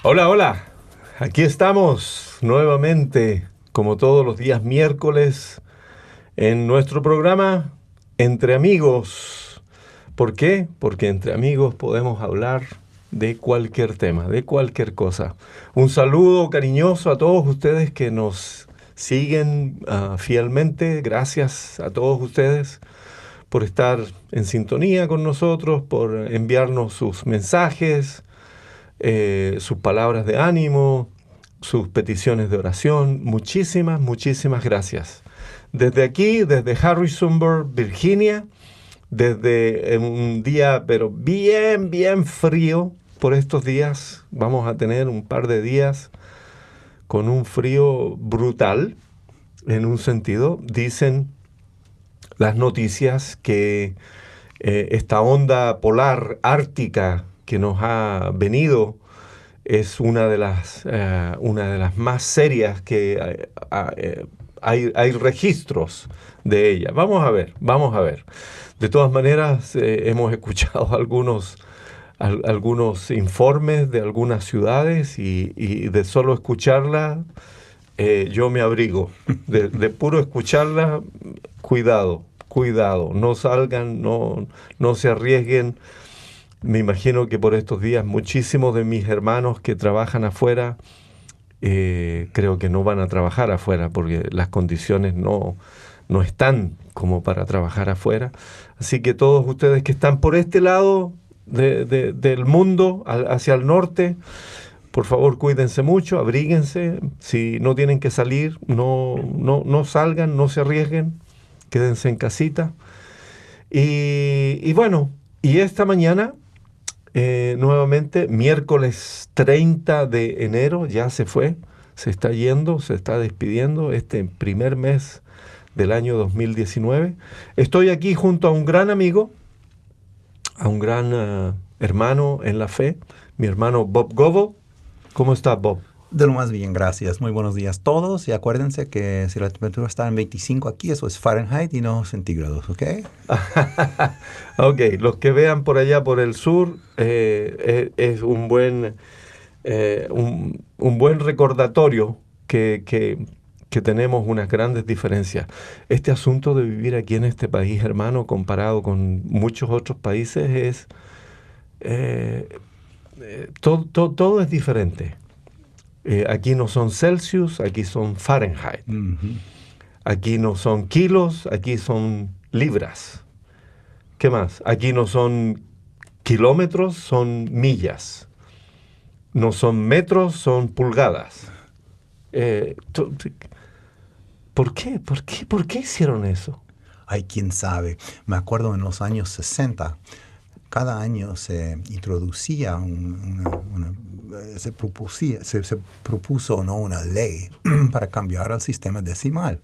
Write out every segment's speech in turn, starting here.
Hola, hola. Aquí estamos nuevamente, como todos los días miércoles, en nuestro programa Entre Amigos. ¿Por qué? Porque entre amigos podemos hablar de cualquier tema, de cualquier cosa. Un saludo cariñoso a todos ustedes que nos siguen fielmente. Gracias a todos ustedes por estar en sintonía con nosotros, por enviarnos sus mensajes, sus palabras de ánimo, sus peticiones de oración. Muchísimas, muchísimas gracias. Desde aquí, desde Harrisonburg, Virginia, desde un día, pero bien, bien frío por estos días, vamos a tener un par de días con un frío brutal, en un sentido. Dicen las noticias que esta onda polar ártica que nos ha venido es una de las más serias que hay registros de ella. Vamos a ver, vamos a ver. De todas maneras, hemos escuchado algunos informes de algunas ciudades y de solo escucharla, yo me abrigo. De puro escucharla, cuidado, cuidado, no salgan, no se arriesguen. Me imagino que por estos días muchísimos de mis hermanos que trabajan afuera, creo que no van a trabajar afuera porque las condiciones no están como para trabajar afuera. Así que todos ustedes que están por este lado del mundo, hacia el norte, por favor cuídense mucho, abríguense. Si no tienen que salir, no salgan, no se arriesguen, quédense en casita. Y bueno, y esta mañana nuevamente, miércoles 30 de enero, ya se fue, se está yendo, se está despidiendo este primer mes del año 2019. Estoy aquí junto a un gran amigo, a un gran hermano en la fe, mi hermano Bob Gobo. ¿Cómo está, Bob? De lo más bien, gracias. Muy buenos días todos. Y acuérdense que si la temperatura está en 25 aquí, eso es Fahrenheit y no centígrados, ¿ok? Ok, los que vean por allá por el sur, es un buen recordatorio que tenemos unas grandes diferencias. Este asunto de vivir aquí en este país, hermano, comparado con muchos otros países, eh, todo es diferente. Aquí no son Celsius, aquí son Fahrenheit. Ujú. Aquí no son kilos, aquí son libras. ¿Qué más? Aquí no son kilómetros, son millas. No son metros, son pulgadas. Eh, to- t- ¿Por qué? ¿Por qué? ¿Por qué hicieron eso? Ay, quién sabe. Me acuerdo en los años 60, cada año se introducía se propuso, ¿no?, una ley para cambiar el sistema decimal.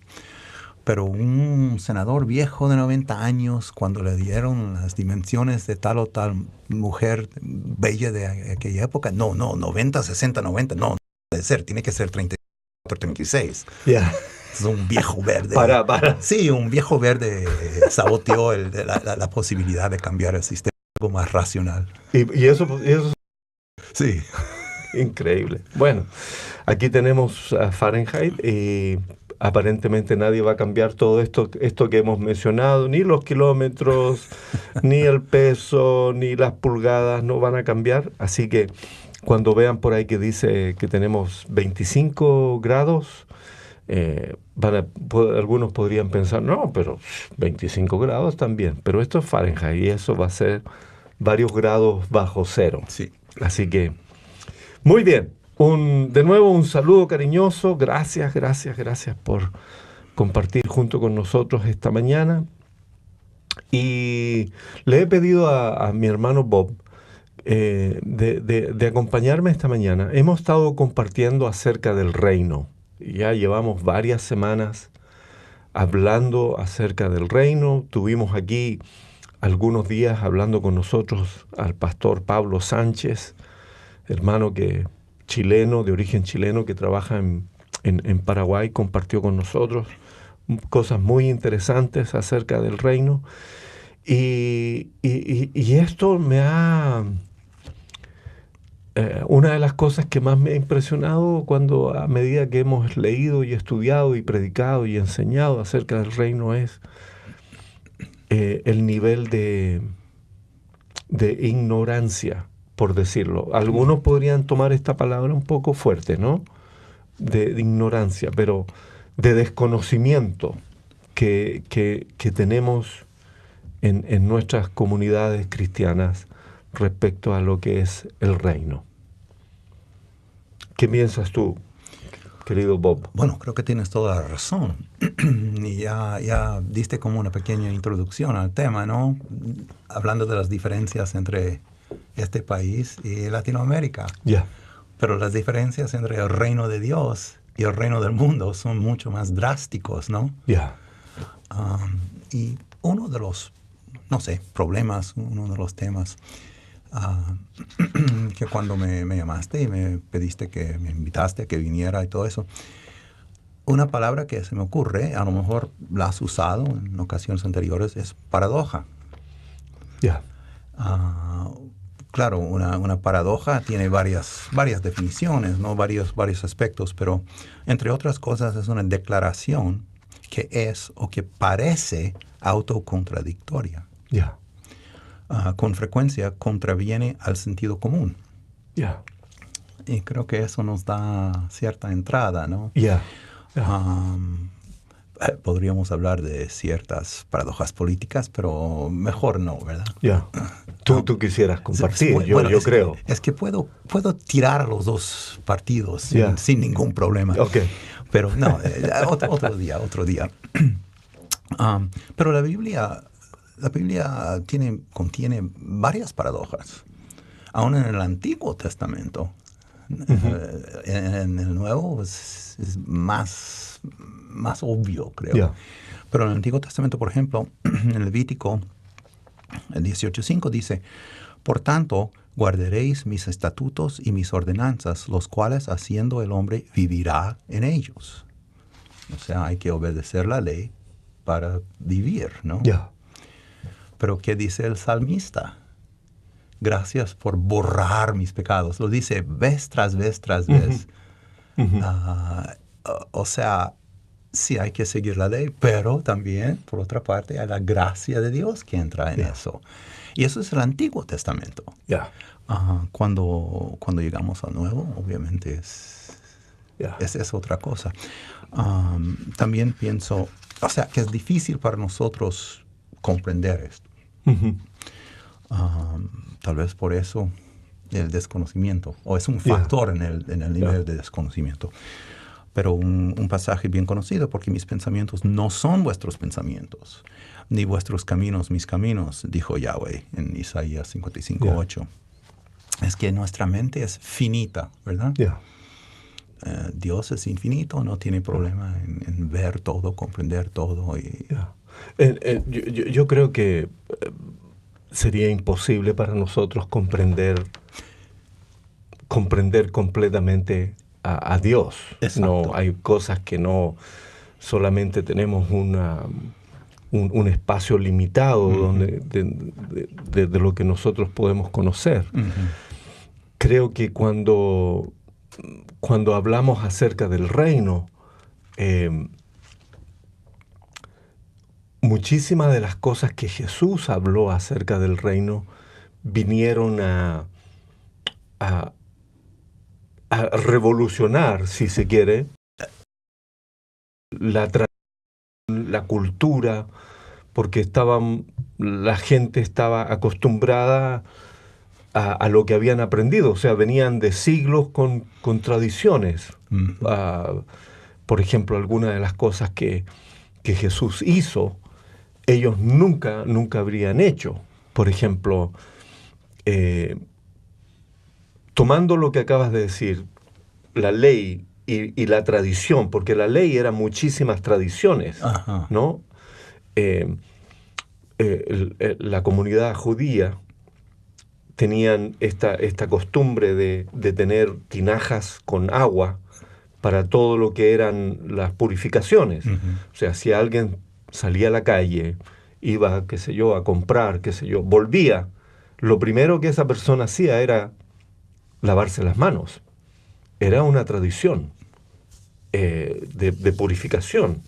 Pero un senador viejo de 90 años, cuando le dieron las dimensiones de tal o tal mujer bella de aquella época, no, 90, 60, 90, no puede ser, tiene que ser 34, 36. Ya. Es un viejo verde. Para. Sí, un viejo verde saboteó la posibilidad de cambiar el sistema a algo más racional. Y eso es Sí. increíble. Bueno, aquí tenemos a Fahrenheit y aparentemente nadie va a cambiar todo esto que hemos mencionado, ni los kilómetros, ni el peso, ni las pulgadas no van a cambiar. Así que cuando vean por ahí que dice que tenemos 25 grados, algunos podrían pensar, no, pero 25 grados también. Pero esto es Fahrenheit y eso va a ser varios grados bajo cero. Sí. Así que, muy bien. De nuevo un saludo cariñoso. Gracias, gracias, gracias por compartir junto con nosotros esta mañana. Y le he pedido a mi hermano Bob de acompañarme esta mañana. Hemos estado compartiendo acerca del reino. Ya llevamos varias semanas hablando acerca del reino. Tuvimos aquí algunos días hablando con nosotros al pastor Pablo Sánchez, hermano chileno, de origen chileno, que trabaja en Paraguay, compartió con nosotros cosas muy interesantes acerca del reino. Y esto una de las cosas que más me ha impresionado a medida que hemos leído y estudiado y predicado y enseñado acerca del reino es el nivel de ignorancia, por decirlo. Algunos podrían tomar esta palabra un poco fuerte, ¿no? De ignorancia, pero de desconocimiento que tenemos en nuestras comunidades cristianas respecto a lo que es el reino. ¿Qué piensas tú, querido Bob? Bueno, creo que tienes toda la razón. Y ya diste como una pequeña introducción al tema, ¿no? Hablando de las diferencias entre este país y Latinoamérica. Ya. Pero las diferencias entre el reino de Dios y el reino del mundo son mucho más drásticos, ¿no? Ya. Y uno de los, no sé, problemas, uno de los temas que cuando me llamaste y me pediste que me invitaste a que viniera y todo eso, una palabra que se me ocurre, a lo mejor la has usado en ocasiones anteriores, es paradoja. Ya. Claro, una paradoja tiene varias definiciones, ¿no? Varios aspectos, pero entre otras cosas es una declaración que es o que parece autocontradictoria. Ya. Con frecuencia contraviene al sentido común. Ya. Y creo que eso nos da cierta entrada, ¿no? Ya. Podríamos hablar de ciertas paradojas políticas, pero mejor no, ¿verdad? Ya. Tú quisieras compartir, yo creo. Es que puedo tirar a los dos partidos sin ningún problema. Okay. Pero no, otro día. Pero la Biblia contiene varias paradojas. Aún en el Antiguo Testamento. En el Nuevo es más obvio, creo. Yeah. Pero en el Antiguo Testamento, por ejemplo, en Levítico 18:5 dice: por tanto, guardaréis mis estatutos y mis ordenanzas, los cuales haciendo el hombre vivirá en ellos. O sea, hay que obedecer la ley para vivir, ¿no? Yeah. Pero ¿qué dice el salmista? Gracias por borrar mis pecados. Lo dice vez tras vez tras vez. O sea, sí hay que seguir la ley, pero también, por otra parte, hay la gracia de Dios que entra en eso. Y eso es el Antiguo Testamento. Yeah. Cuando llegamos al Nuevo, obviamente es otra cosa. También pienso, o sea, que es difícil para nosotros comprender esto. Tal vez por eso el desconocimiento, o es un factor en el nivel de desconocimiento. Pero un pasaje bien conocido: porque mis pensamientos no son vuestros pensamientos, ni vuestros caminos mis caminos, dijo Yahweh en Isaías 55:8. Es que nuestra mente es finita, ¿verdad? Dios es infinito, no tiene problema en ver todo, comprender todo. Yo creo que sería imposible para nosotros comprender completamente a Dios. Exacto. No, hay cosas que no solamente tenemos un espacio limitado de lo que nosotros podemos conocer. Creo que cuando hablamos acerca del reino, muchísimas de las cosas que Jesús habló acerca del reino vinieron a revolucionar, si se quiere, la tradición, la cultura, porque la gente estaba acostumbrada a lo que habían aprendido. O sea, venían de siglos con tradiciones. Por ejemplo, algunas de las cosas que Jesús hizo, ellos nunca habrían hecho. Por ejemplo, tomando lo que acabas de decir, la ley y la tradición, porque la ley era muchísimas tradiciones, ¿no? La comunidad judía tenían esta costumbre de tener tinajas con agua para todo lo que eran las purificaciones. O sea, si alguien salía a la calle, iba, qué sé yo, a comprar, qué sé yo, volvía, lo primero que esa persona hacía era lavarse las manos. Era una tradición de purificación.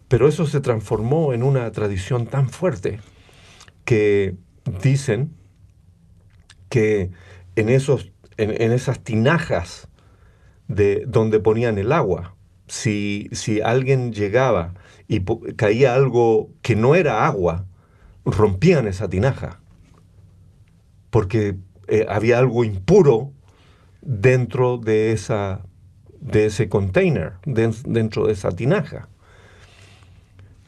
Pero eso se transformó en una tradición tan fuerte que dicen que en esas tinajas donde ponían el agua, si alguien llegaba y caía algo que no era agua, rompían esa tinaja, porque había algo impuro dentro de ese container, dentro de esa tinaja.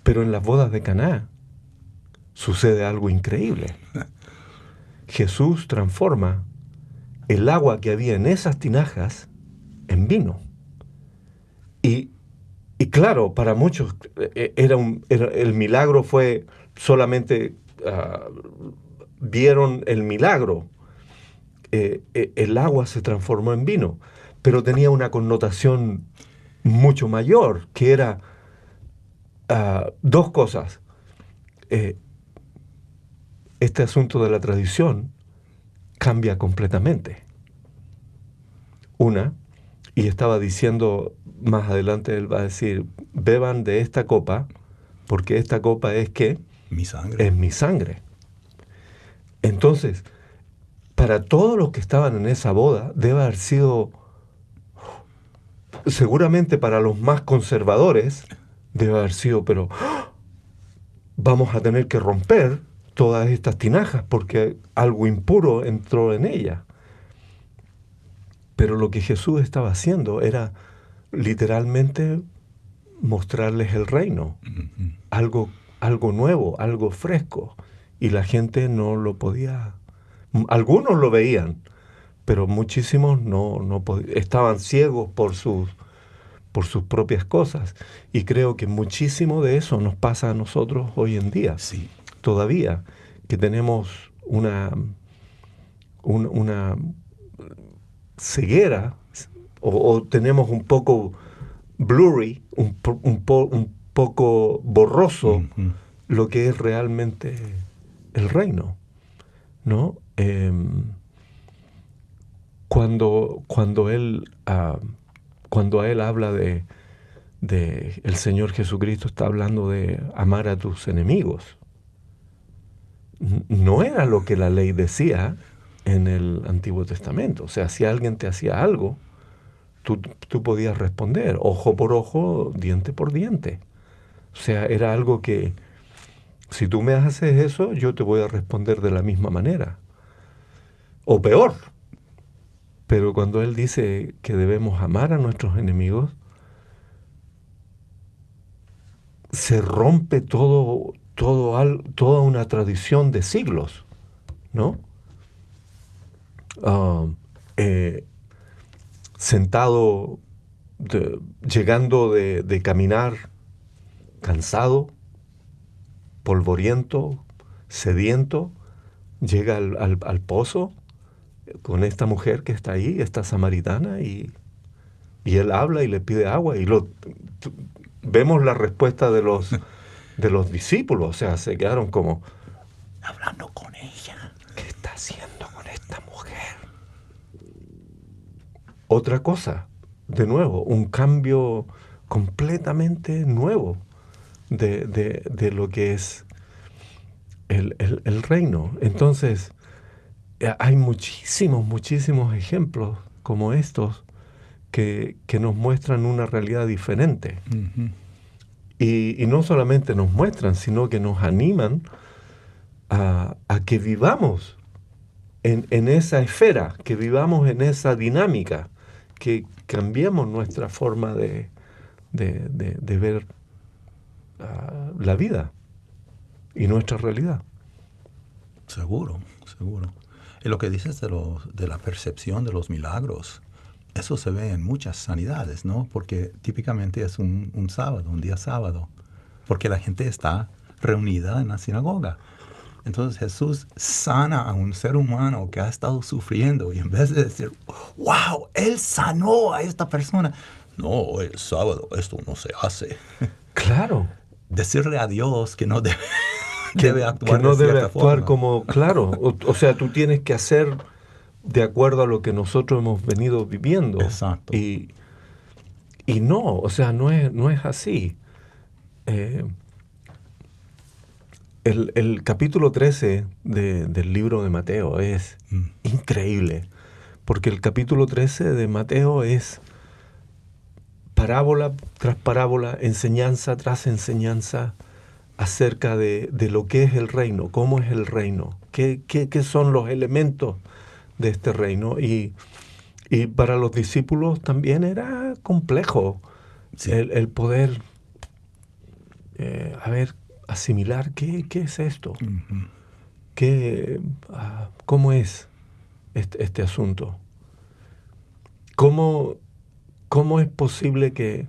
Pero en las bodas de Caná sucede algo increíble. Jesús transforma el agua que había en esas tinajas en vino. Y claro, para muchos el milagro fue solamente vieron el milagro. El agua se transformó en vino, pero tenía una connotación mucho mayor, que era dos cosas. Este asunto de la tradición cambia completamente. Una, y estaba diciendo, más adelante él va a decir, beban de esta copa, porque esta copa es ¿qué? Mi sangre. Es mi sangre. Entonces, para todos los que estaban en esa boda, debe haber sido, seguramente para los más conservadores, debe haber sido, pero vamos a tener que romper todas estas tinajas porque algo impuro entró en ella. Pero lo que Jesús estaba haciendo era literalmente mostrarles el reino, algo nuevo, algo fresco, y la gente no lo podía. Algunos lo veían, pero muchísimos no estaban ciegos por sus propias cosas. Y creo que muchísimo de eso nos pasa a nosotros hoy en día. Sí. Todavía, que tenemos una ceguera o tenemos un poco blurry, un poco borroso lo que es realmente el reino, ¿no? Cuando él habla de el Señor Jesucristo, está hablando de amar a tus enemigos. No era lo que la ley decía en el Antiguo Testamento. O sea, si alguien te hacía algo, tú podías responder, ojo por ojo, diente por diente. O sea, era algo que, si tú me haces eso, yo te voy a responder de la misma manera. O peor. Pero cuando él dice que debemos amar a nuestros enemigos, se rompe toda una tradición de siglos, ¿no? Sentado, llegando de caminar, cansado, polvoriento, sediento, llega al pozo con esta mujer que está ahí, esta samaritana, y él habla y le pide agua, y vemos la respuesta de los discípulos. O sea, se quedaron como hablando con ella. ¿Qué está haciendo con esta mujer? Otra cosa, de nuevo, un cambio completamente nuevo de lo que es el reino. Entonces, hay muchísimos ejemplos como estos que nos muestran una realidad diferente. Y no solamente nos muestran, sino que nos animan a que vivamos en esa esfera, que vivamos en esa dinámica, que cambiemos nuestra forma de ver la vida y nuestra realidad. Seguro. Y lo que dices de la percepción de los milagros, eso se ve en muchas sanidades, ¿no? Porque típicamente es un sábado, un día sábado, porque la gente está reunida en la sinagoga. Entonces Jesús sana a un ser humano que ha estado sufriendo, y en vez de decir, wow, Él sanó a esta persona, no, es sábado, esto no se hace. Claro. Decirle a Dios que no debe actuar que no de debe cierta actuar forma. como, claro, o sea, tú tienes que hacer de acuerdo a lo que nosotros hemos venido viviendo. Exacto. Y no, o sea, no es así. Eh, el capítulo 13 del libro de Mateo es increíble, porque el capítulo 13 de Mateo es parábola tras parábola, enseñanza tras enseñanza acerca de lo que es el reino, cómo es el reino, qué son los elementos de este reino. Y para los discípulos también era complejo Sí. el poder asimilar qué es esto, cómo es este asunto, cómo es posible que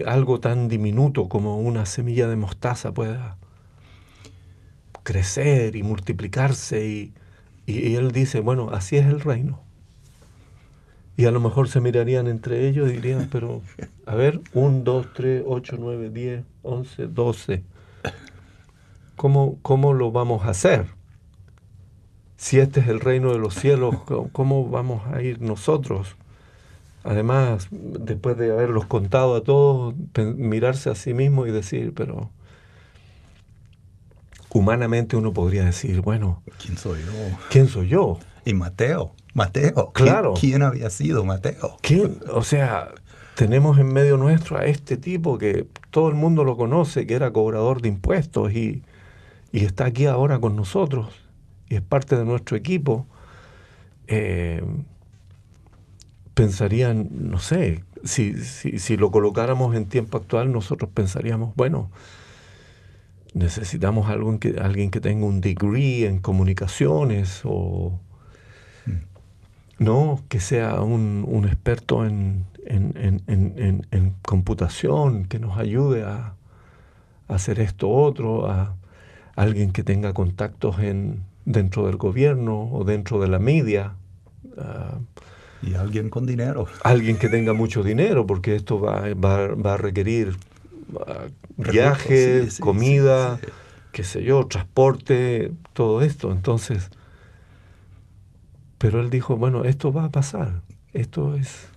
algo tan diminuto como una semilla de mostaza pueda crecer y multiplicarse. Y él dice, bueno, así es el reino. Y a lo mejor se mirarían entre ellos y dirían, pero, a ver, 1, 2, 3, 8, 9, 10, 11, 12. ¿Cómo lo vamos a hacer? Si este es el reino de los cielos, ¿cómo vamos a ir nosotros? Además, después de haberlos contado a todos, mirarse a sí mismo y decir, pero humanamente uno podría decir, bueno, ¿Quién soy yo? ¿quién soy yo? Y Mateo. Claro. ¿Quién había sido Mateo? ¿Quién? O sea, tenemos en medio nuestro a este tipo que todo el mundo lo conoce, que era cobrador de impuestos y está aquí ahora con nosotros y es parte de nuestro equipo. Pensarían, no sé, si lo colocáramos en tiempo actual, nosotros pensaríamos, bueno, necesitamos alguien que tenga un degree en comunicaciones o no, que sea un experto en computación, que nos ayude a hacer esto otro, a alguien que tenga contactos dentro del gobierno o dentro de la media. Y alguien con dinero. Alguien que tenga mucho dinero, porque esto va a requerir viajes, sí, comida, sí. qué sé yo, transporte, todo esto. Entonces, pero él dijo, bueno, esto va a pasar, esto es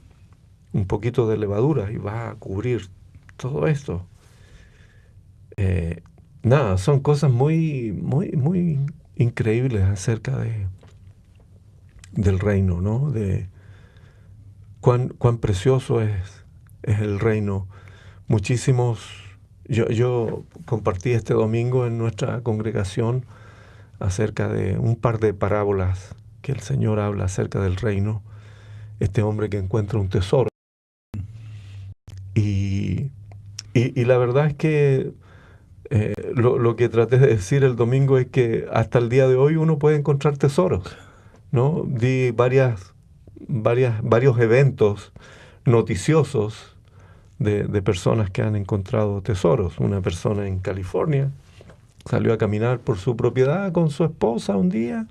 un poquito de levadura y va a cubrir todo esto. Nada, son cosas muy, muy, muy increíbles acerca del reino, ¿no? De cuán precioso es el reino. Muchísimos, yo compartí este domingo en nuestra congregación acerca de un par de parábolas que el Señor habla acerca del reino. Este hombre que encuentra un tesoro. Y la verdad es que lo que traté de decir el domingo es que hasta el día de hoy uno puede encontrar tesoros, ¿no? Di varios eventos noticiosos de personas que han encontrado tesoros. Una persona en California salió a caminar por su propiedad con su esposa un día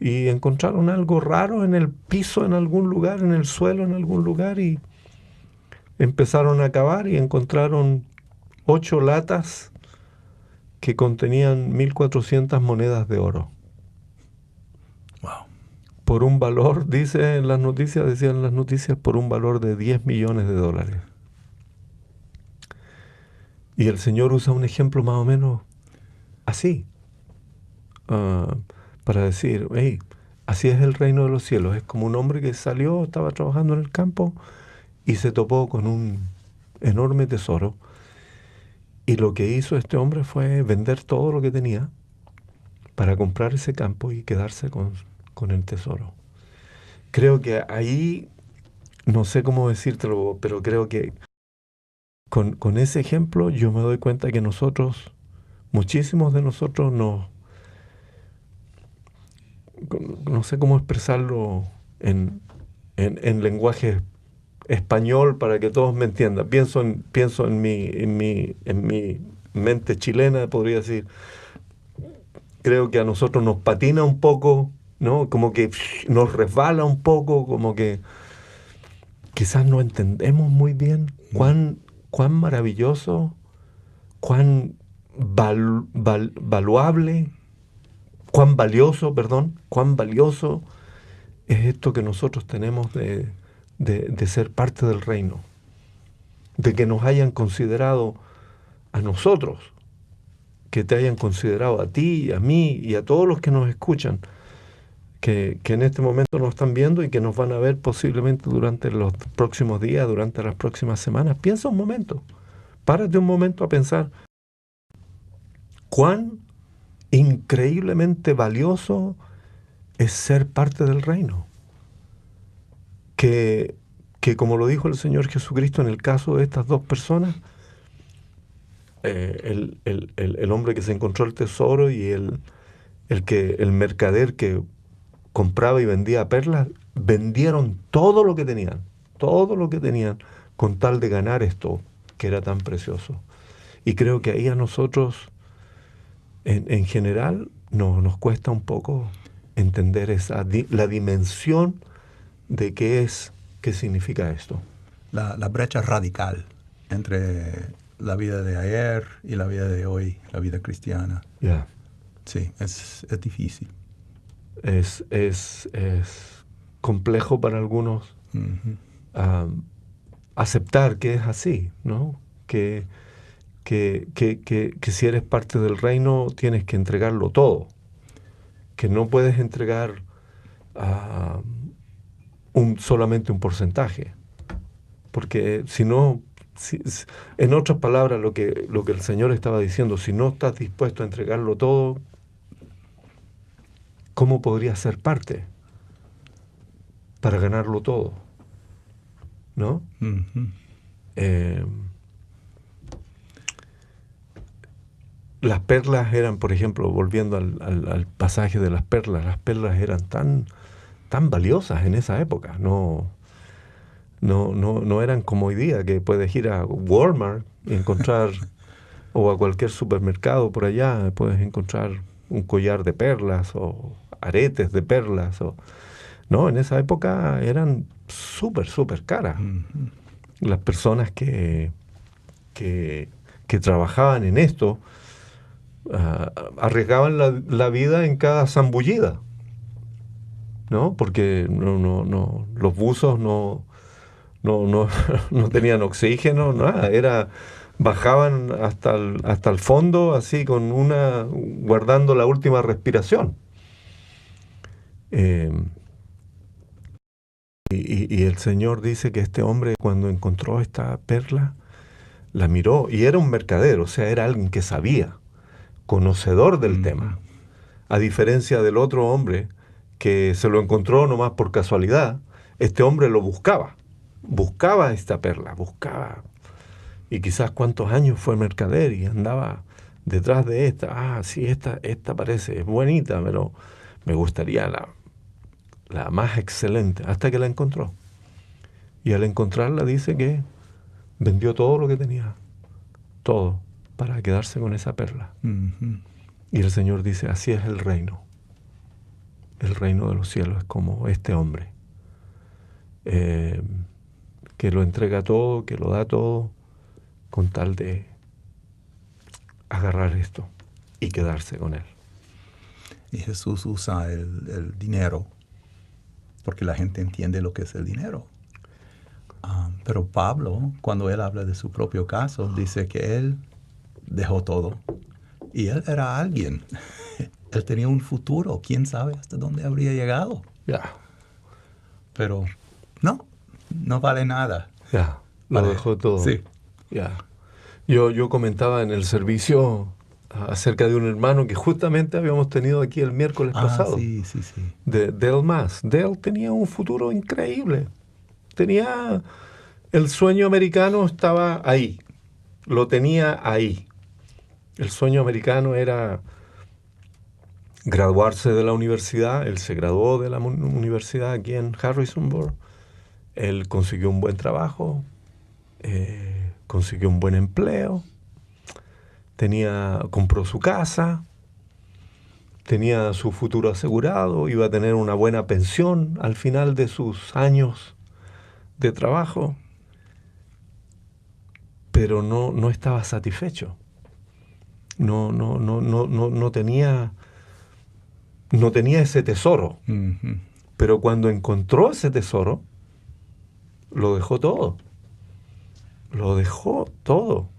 y encontraron algo raro en el piso en algún lugar, en el suelo en algún lugar, y empezaron a cavar y encontraron 8 latas que contenían 1.400 monedas de oro. Wow. Por un valor, decían las noticias, por un valor de $10 millones. Y el Señor usa un ejemplo más o menos así, para decir, hey, así es el reino de los cielos. Es como un hombre que salió, estaba trabajando en el campo y se topó con un enorme tesoro. Y lo que hizo este hombre fue vender todo lo que tenía para comprar ese campo y quedarse con el tesoro. Creo que ahí, no sé cómo decírtelo, pero creo que con ese ejemplo yo me doy cuenta que muchísimos de nosotros no sé cómo expresarlo en lenguaje español para que todos me entiendan. Pienso en mi mente chilena, podría decir. Creo que a nosotros nos patina un poco, ¿no? Como que nos resbala un poco, como que quizás no entendemos muy bien cuán maravilloso, cuán valuable, cuán valioso es esto que nosotros tenemos de ser parte del reino, de que nos hayan considerado a nosotros, que te hayan considerado a ti, a mí y a todos los que nos escuchan, que en este momento nos están viendo y que nos van a ver posiblemente durante los próximos días, durante las próximas semanas. Piensa un momento, párate un momento a pensar cuán increíblemente valioso es ser parte del reino. Que como lo dijo el Señor Jesucristo en el caso de estas dos personas, el hombre que se encontró el tesoro y el mercader que compraba y vendía perlas, vendieron todo lo que tenían, con tal de ganar esto que era tan precioso. Y creo que ahí a nosotros, en general, nos cuesta un poco entender la dimensión de qué significa esto. La brecha radical entre la vida de ayer y la vida de hoy, la vida cristiana. Yeah. Sí, es difícil. Es complejo para algunos aceptar que es así, ¿no? Que si eres parte del reino tienes que entregarlo todo, que no puedes entregar solamente un porcentaje, porque si no, en otras palabras, lo que el Señor estaba diciendo, si no estás dispuesto a entregarlo todo, ¿cómo podrías ser parte para ganarlo todo? ¿No? Las perlas eran, por ejemplo, volviendo al pasaje de las perlas eran tan valiosas en esa época. No eran como hoy día, que puedes ir a Walmart y encontrar, o a cualquier supermercado por allá, puedes encontrar un collar de perlas o aretes de perlas. No, en esa época eran súper caras. Las personas que trabajaban en esto arriesgaban la vida en cada zambullida, ¿no? Porque los buzos no tenían oxígeno, nada. Bajaban hasta el fondo, así guardando la última respiración. Y el Señor dice que este hombre, cuando encontró esta perla, la miró, y era un mercader, o sea, era alguien que sabía, conocedor del tema, a diferencia del otro hombre que se lo encontró nomás por casualidad. Este hombre lo buscaba esta perla, y quizás cuántos años fue mercader y andaba detrás de esta. Sí, esta parece bonita, pero me gustaría la más excelente, hasta que la encontró. Y al encontrarla dice que vendió todo lo que tenía, todo, para quedarse con esa perla. Y el Señor dice, así es el reino de los cielos, es como este hombre, que lo entrega todo, que lo da todo, con tal de agarrar esto y quedarse con él. Y Jesús usa el dinero, porque la gente entiende lo que es el dinero. Pero Pablo, cuando él habla de su propio caso, dice que él dejó todo. Y él era alguien. Él tenía un futuro. ¿Quién sabe hasta dónde habría llegado? Pero no vale nada. Lo dejó todo. Sí. Yo comentaba en el servicio acerca de un hermano que justamente habíamos tenido aquí el miércoles pasado. Sí. De Dale Mass. Dale tenía un futuro increíble. Tenía el sueño americano, estaba ahí. Lo tenía ahí. El sueño americano era graduarse de la universidad. Él se graduó de la universidad aquí en Harrisonburg. Él consiguió un buen trabajo, consiguió un buen empleo, compró su casa, tenía su futuro asegurado, iba a tener una buena pensión al final de sus años de trabajo, pero no estaba satisfecho. No tenía ese tesoro. Pero cuando encontró ese tesoro, lo dejó todo. Lo dejó todo.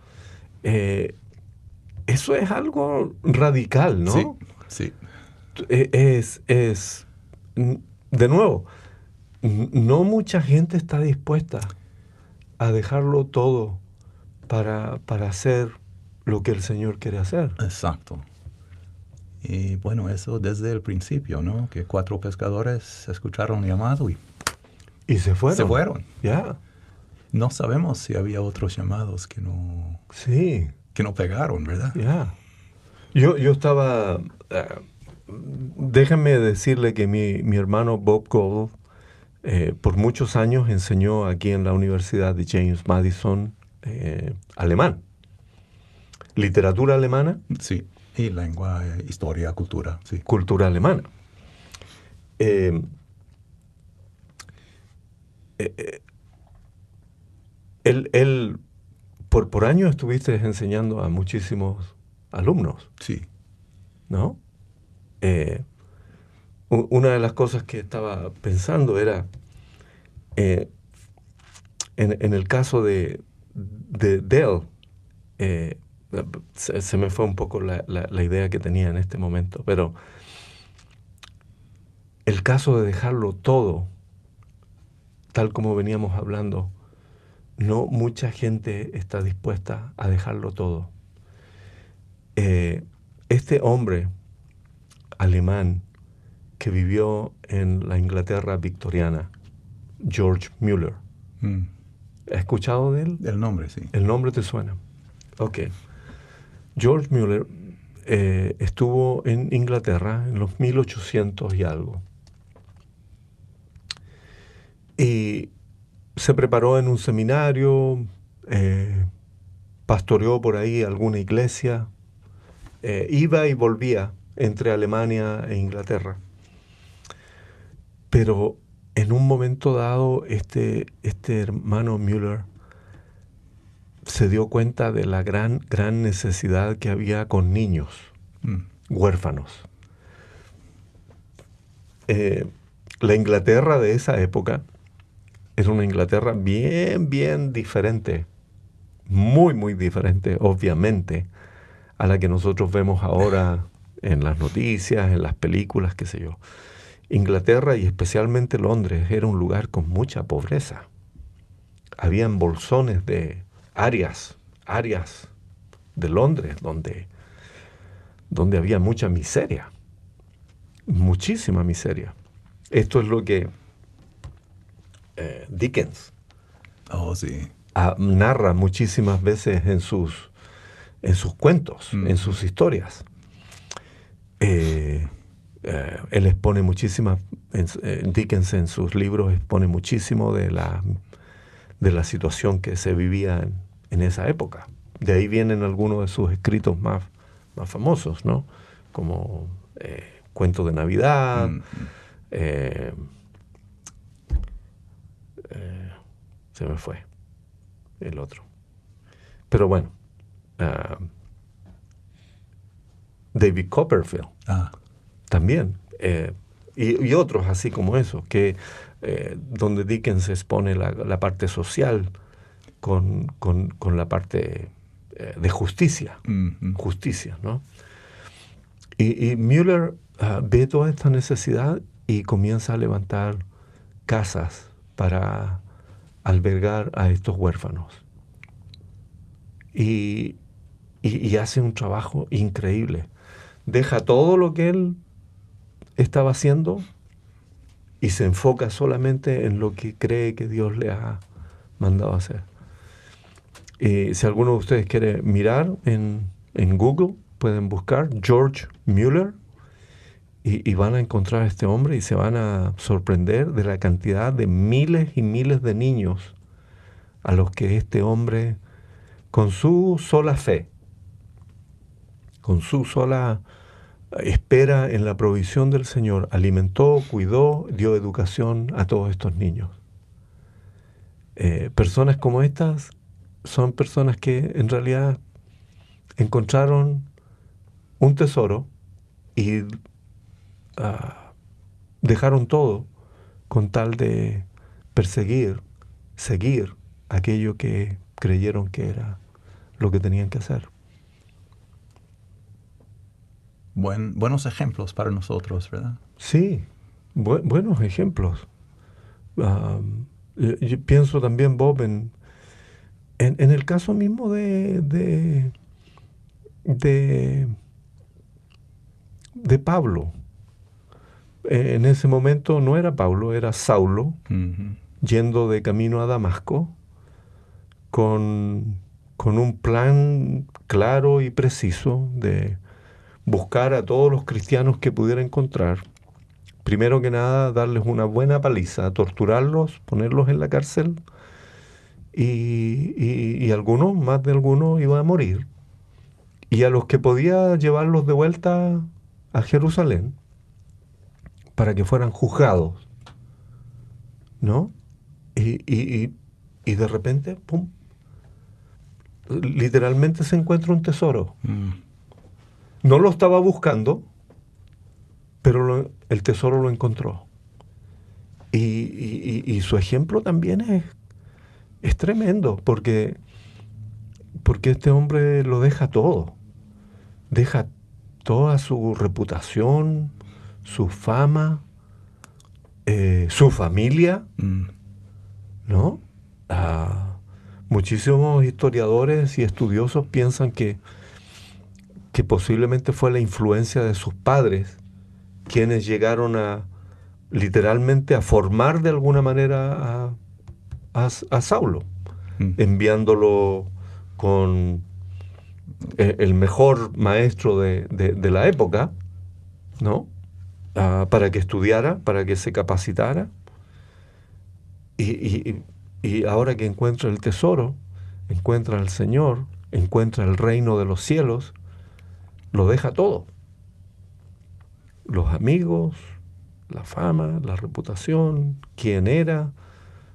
Eso es algo radical, Sí, ¿no? sí. De nuevo, no mucha gente está dispuesta a dejarlo todo para hacer lo que el Señor quiere hacer. Exacto. Y bueno, eso desde el principio, ¿no? Que 4 pescadores escucharon el llamado y Y se fueron. se fueron. Ya. No sabemos si había otros llamados Sí. que no pegaron, ¿verdad? Ya. Yo estaba... déjenme decirle que mi hermano Bob Gold por muchos años enseñó aquí en la Universidad de James Madison alemán. Literatura alemana, Sí. Y lengua, historia, cultura, sí. cultura alemana. Él por años estuviste enseñando a muchísimos alumnos, Sí. ¿no? Una de las cosas que estaba pensando era, en el caso de Dell, se me fue un poco la idea que tenía en este momento, pero el caso de dejarlo todo, tal como veníamos hablando, no mucha gente está dispuesta a dejarlo todo. Este hombre alemán que vivió en la Inglaterra victoriana, George Mueller, ¿has escuchado de él? El nombre, sí. ¿El nombre te suena? Ok. George Mueller estuvo en Inglaterra en los 1800 y algo. Y se preparó en un seminario, pastoreó por ahí alguna iglesia, iba y volvía entre Alemania e Inglaterra. Pero en un momento dado, este hermano Müller se dio cuenta de la gran necesidad que había con niños, huérfanos. La Inglaterra de esa época era una Inglaterra bien diferente, muy diferente, obviamente, a la que nosotros vemos ahora en las noticias, en las películas, qué sé yo. Inglaterra y especialmente Londres era un lugar con mucha pobreza. Habían bolsones de áreas de Londres donde había mucha miseria, muchísima miseria. Esto es lo que Dickens Sí. narra muchísimas veces en sus cuentos, en sus historias. Él expone muchísimas, Dickens en sus libros expone muchísimo de la situación que se vivía en esa época. De ahí vienen algunos de sus escritos más famosos, ¿no? Como Cuento de Navidad, se me fue el otro. Pero bueno, David Copperfield también, y otros así como eso, que donde Dickens expone la parte social con la parte de justicia, justicia, ¿no? Y Müller ve toda esta necesidad y comienza a levantar casas para albergar a estos huérfanos. Y hace un trabajo increíble. Deja todo lo que él estaba haciendo y se enfoca solamente en lo que cree que Dios le ha mandado a hacer. Si alguno de ustedes quiere mirar en Google, pueden buscar George Mueller y van a encontrar a este hombre y se van a sorprender de la cantidad de miles y miles de niños a los que este hombre, con su sola fe, con su sola espera en la provisión del Señor, alimentó, cuidó, dio educación a todos estos niños. Personas como estas son personas que en realidad encontraron un tesoro y dejaron todo con tal de seguir aquello que creyeron que era lo que tenían que hacer. Buenos ejemplos para nosotros, ¿verdad? Sí, buenos ejemplos. Yo pienso también, Bob, en el caso mismo de Pablo. En ese momento no era Pablo, era Saulo, Ujú. yendo de camino a Damasco con un plan claro y preciso de buscar a todos los cristianos que pudiera encontrar. Primero que nada, darles una buena paliza, torturarlos, ponerlos en la cárcel y algunos, más de algunos, iban a morir. Y a los que podía llevarlos de vuelta a Jerusalén para que fueran juzgados, ¿no? Y de repente, ¡pum!, literalmente se encuentra un tesoro. No lo estaba buscando, pero el tesoro lo encontró. Y su ejemplo también es tremendo, porque este hombre lo deja todo. Deja toda su reputación, su fama, su familia, ¿no? Muchísimos historiadores y estudiosos piensan que posiblemente fue la influencia de sus padres quienes llegaron literalmente a formar de alguna manera a Saulo, enviándolo con el mejor maestro de la época, ¿no? Para que estudiara, para que se capacitara. Y ahora que encuentra el tesoro, encuentra al Señor, encuentra el reino de los cielos, lo deja todo. Los amigos, la fama, la reputación, quién era,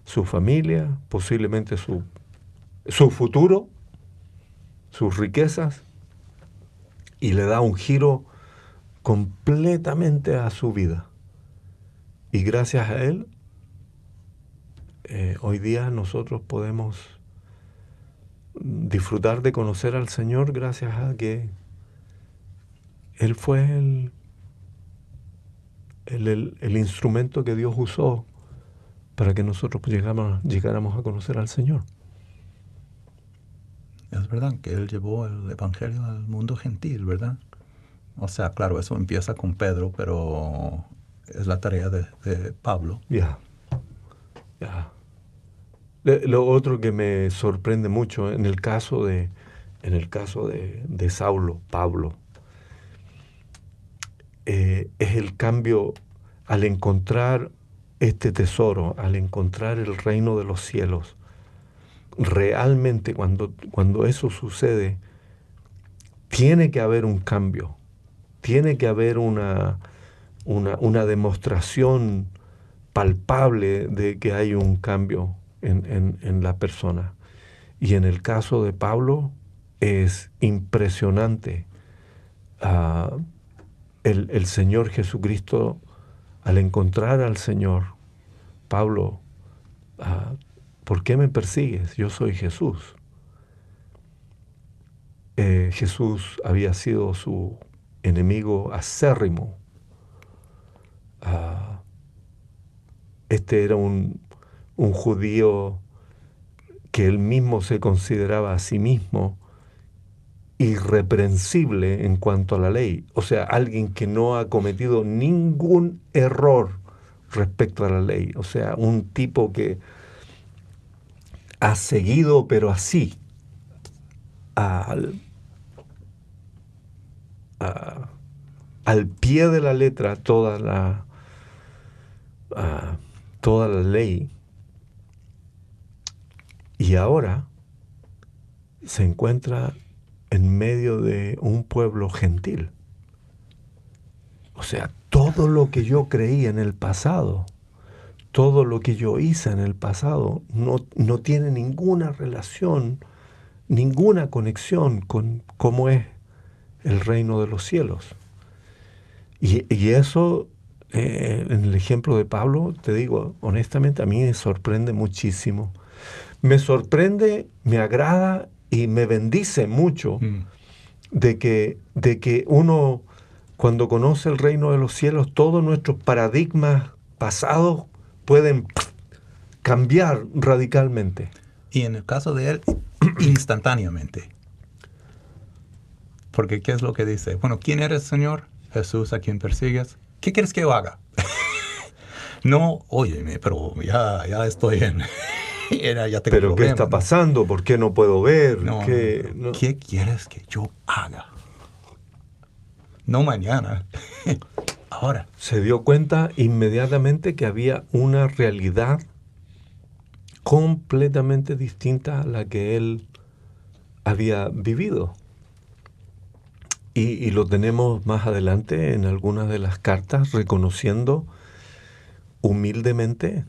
su familia, posiblemente su futuro, sus riquezas, y le da un giro completamente a su vida. Y gracias a él, hoy día nosotros podemos disfrutar de conocer al Señor gracias a que Él fue el instrumento que Dios usó para que nosotros llegáramos a conocer al Señor. Es verdad que Él llevó el Evangelio al mundo gentil, ¿verdad? O sea, claro, eso empieza con Pedro, pero es la tarea de Pablo. Ya. Lo otro que me sorprende mucho en el caso de Saulo, Pablo, es el cambio al encontrar este tesoro, al encontrar el reino de los cielos. Realmente cuando eso sucede, tiene que haber un cambio, tiene que haber una demostración palpable de que hay un cambio en la persona. Y en el caso de Pablo es impresionante. El Señor Jesucristo, al encontrar al Señor, Pablo, ¿por qué me persigues? Yo soy Jesús. Jesús había sido su enemigo acérrimo. Este era un judío que él mismo se consideraba a sí mismo irreprensible en cuanto a la ley. O sea, alguien que no ha cometido ningún error respecto a la ley. O sea, un tipo que ha seguido, pero así, al pie de la letra toda la ley. Y ahora se encuentra en medio de un pueblo gentil. O sea, todo lo que yo creí en el pasado, todo lo que yo hice en el pasado, no tiene ninguna relación, ninguna conexión con cómo es el reino de los cielos. Y eso en el ejemplo de Pablo, te digo, honestamente, a mí me sorprende muchísimo. Me sorprende, me agrada y me bendice mucho de que uno, cuando conoce el reino de los cielos, todos nuestros paradigmas pasados pueden cambiar radicalmente. Y en el caso de él, instantáneamente. Porque ¿qué es lo que dice? Bueno, ¿quién eres, Señor? Jesús, a quien persigues. ¿Qué quieres que yo haga? No, óyeme, pero ya estoy en... ya tengo ¿Pero problemas, qué está pasando? ¿Por qué no puedo ver? No. ¿Qué quieres que yo haga? No mañana, ahora. Se dio cuenta inmediatamente que había una realidad completamente distinta a la que él había vivido. Y lo tenemos más adelante en algunas de las cartas, reconociendo humildemente,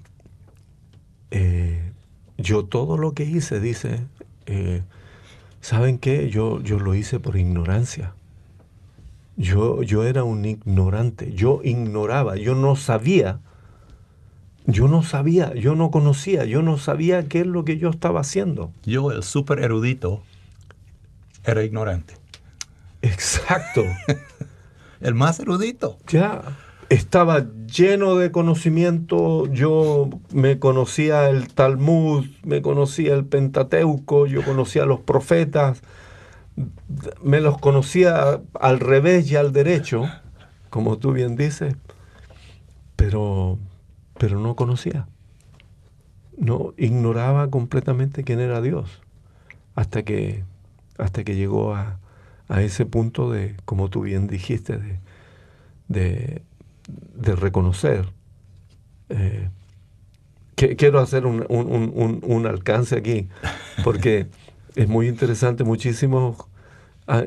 yo todo lo que hice, dice, ¿saben qué? Yo lo hice por ignorancia. Yo era un ignorante, yo ignoraba, yo no sabía, yo no conocía, yo no sabía qué es lo que yo estaba haciendo. Yo, el súper erudito, era ignorante. Exacto. El más erudito. Ya, estaba lleno de conocimiento, yo me conocía el Talmud, me conocía el Pentateuco, yo conocía a los profetas, me los conocía al revés y al derecho, como tú bien dices, pero no conocía. No, ignoraba completamente quién era Dios, hasta que llegó a ese punto de, como tú bien dijiste, de reconocer. Quiero hacer un alcance aquí, porque es muy interesante. Muchísimos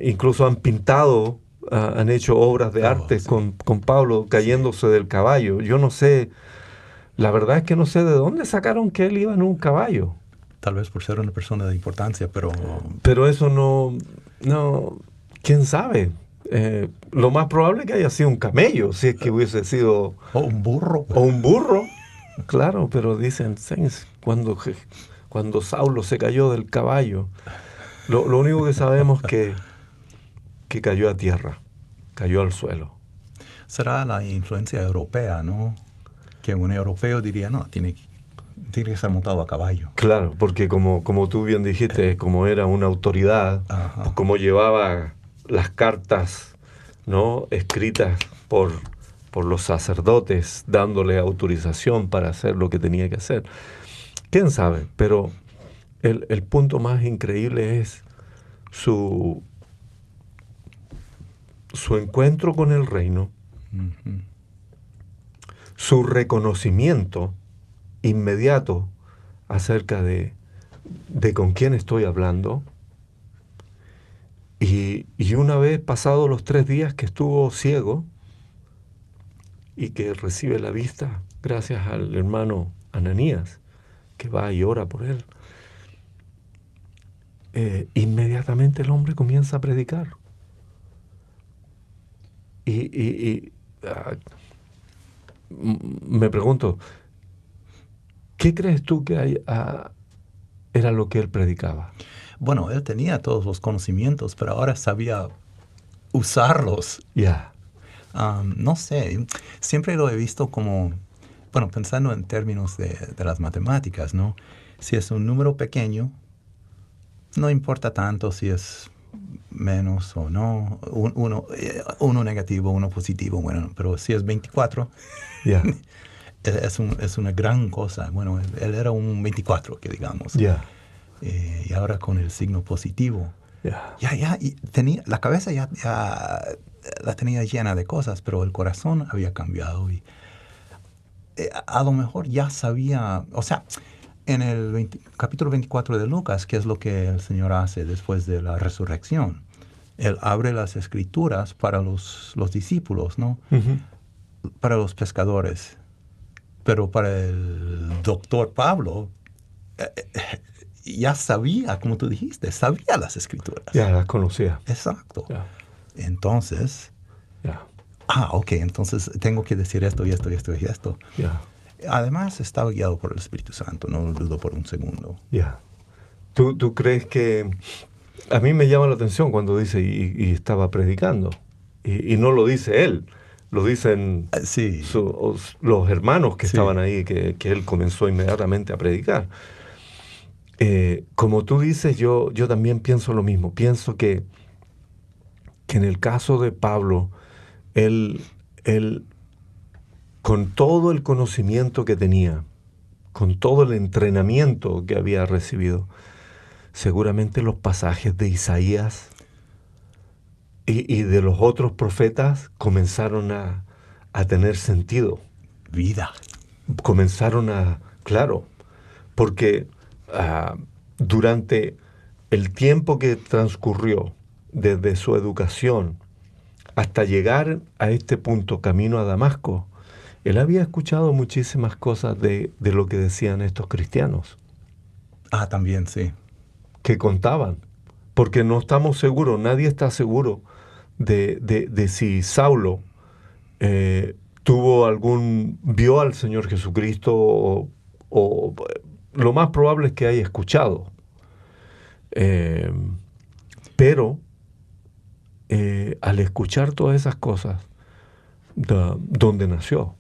incluso han pintado, han hecho obras de arte sí. con Pablo cayéndose del caballo. Yo no sé, la verdad es que no sé de dónde sacaron que él iba en un caballo. Tal vez por ser una persona de importancia, pero... Pero eso no, quién sabe. Lo más probable es que haya sido un camello, si es que hubiese sido... O un burro. O un burro, claro, pero dicen, cuando Saulo se cayó del caballo, lo único que sabemos es que cayó a tierra, cayó al suelo. Será la influencia europea, ¿no? Que un europeo diría, no, tiene que ser montado a caballo. Claro, porque como tú bien dijiste, como era una autoridad, pues como llevaba las cartas, ¿no?, escritas por los sacerdotes, dándole autorización para hacer lo que tenía que hacer. ¿Quién sabe? Pero el punto más increíble es su encuentro con el reino, su reconocimiento inmediato acerca de con quién estoy hablando, y una vez pasados los 3 días que estuvo ciego y que recibe la vista gracias al hermano Ananías, que va y ora por él, inmediatamente el hombre comienza a predicar. Me pregunto, ¿qué crees tú que era lo que él predicaba? Bueno, él tenía todos los conocimientos, pero ahora sabía usarlos. Ya. No sé, siempre lo he visto como, bueno, pensando en términos de las matemáticas, ¿no? Si es un número pequeño, no importa tanto si es menos o no, uno negativo, uno positivo, bueno, pero si es 24, Yeah. es una gran cosa. Bueno, él era un 24, que digamos. Yeah. Y ahora con el signo positivo. Yeah. Y tenía, la cabeza ya la tenía llena de cosas, pero el corazón había cambiado. Y a lo mejor ya sabía, o sea, en el capítulo 24 de Lucas, ¿qué es lo que el Señor hace después de la resurrección? Él abre las escrituras para los discípulos, ¿no? Uh-huh. Para los pescadores. Pero para el doctor Pablo, ya sabía, como tú dijiste, sabía las escrituras. Ya las conocía. Exacto. Yeah. Entonces, Ok, entonces tengo que decir esto y esto y esto y esto. Ya. Además, estaba guiado por el Espíritu Santo, no lo dudo por un segundo. Ya. ¿Tú crees que... A mí me llama la atención cuando dice y estaba predicando. Y no lo dice él, lo dicen Sí, los hermanos que estaban sí, ahí, que él comenzó inmediatamente a predicar. Como tú dices, yo también pienso lo mismo. Pienso que en el caso de Pablo, él, con todo el conocimiento que tenía, con todo el entrenamiento que había recibido, seguramente los pasajes de Isaías y de los otros profetas comenzaron a tener sentido. vida. Comenzaron claro, porque durante el tiempo que transcurrió desde su educación hasta llegar a este punto, camino a Damasco, él había escuchado muchísimas cosas de lo que decían estos cristianos, También, sí. que contaban, porque no estamos seguros, nadie está seguro de si Saulo vio al Señor Jesucristo o lo más probable es que haya escuchado. Pero al escuchar todas esas cosas, ¿dónde nació?